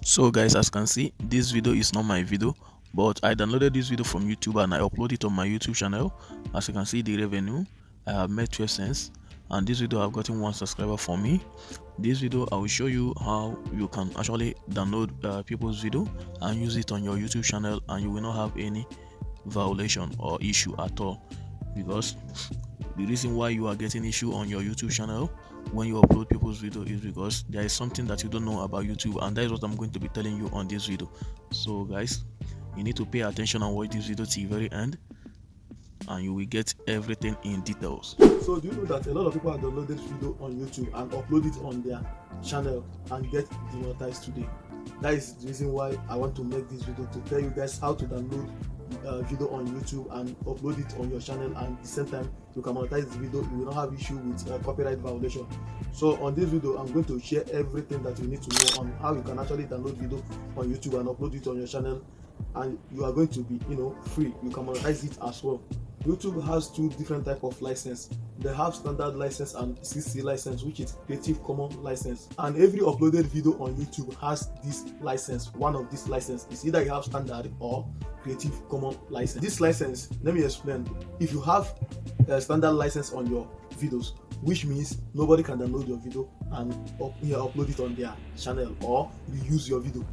So guys, as you can see, this video is not my video, but I downloaded this video from YouTube and I upload it on my YouTube channel. As you can see, the revenue, I have made 12 cents, and this video I've gotten 1 subscriber for me. This video I will show you how you can actually download people's video and use it on your YouTube channel, and you will not have any violation or issue at all, because the reason why you are getting issue on your YouTube channel when you upload people's video is because there is something that you don't know about YouTube, and that is what I'm going to be telling you on this video. So guys, you need to pay attention and watch this video till the very end, and you will get everything in details. So do you know that a lot of people have downloaded video on YouTube and upload it on their channel and get demonetized today? That is the reason why I want to make this video, to tell you guys how to download video on YouTube and upload it on your channel, and at the same time you can monetize the video. You will not have issue with copyright violation. So on this video I'm going to share everything that you need to know on how you can actually download video on YouTube and upload it on your channel, and you are going to be free. You can monetize it as well. YouTube has two different type of license. They have standard license and CC license, which is Creative Commons license. And every uploaded video on YouTube has this license. One of these license is either you have standard or Creative Commons license. This license, let me explain. If you have a standard license on your videos, which means nobody can download your video and upload it on their channel or reuse your video.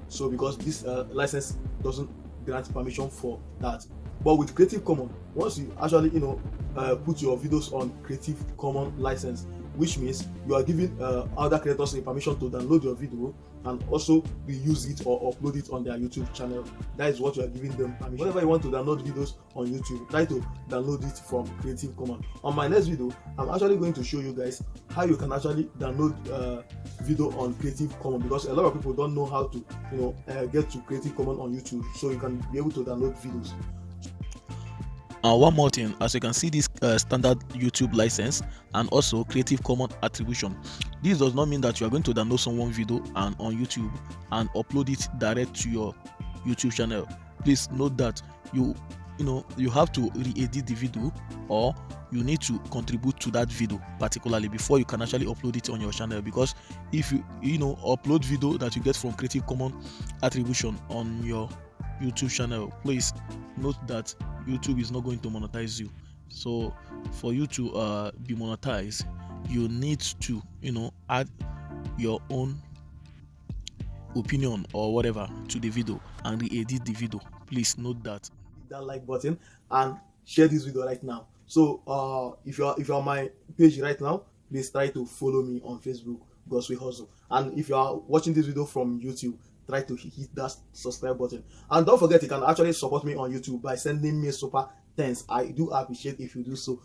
So because this license doesn't grant permission for that. But with Creative Commons, once you actually put your videos on Creative Commons license, which means you are giving other creators the permission to download your video and also reuse it or upload it on their YouTube channel. That is what you are giving them permission. Whenever you want to download videos on YouTube, try to download it from Creative Commons. On my next video, I'm actually going to show you guys how you can actually download video on Creative Commons, because a lot of people don't know how to get to Creative Commons on YouTube, so you can be able to download videos. And one more thing, as you can see, this standard YouTube license and also Creative Commons attribution. This does not mean that you are going to download someone's video and on YouTube and upload it direct to your YouTube channel. Please note that you have to re-edit the video, or you need to contribute to that video particularly before you can actually upload it on your channel. Because if you upload video that you get from Creative Commons attribution on your YouTube channel, please note that YouTube is not going to monetize you. So for you to be monetized, you need to add your own opinion or whatever to the video and re-edit the video. Please note that. Hit that like button and share this video right now. So if you're on my page right now, please try to follow me on Facebook, Because We Hustle. And if you are watching this video from YouTube, try to hit that subscribe button. And don't forget, you can actually support me on YouTube by sending me super thanks. I do appreciate if you do so.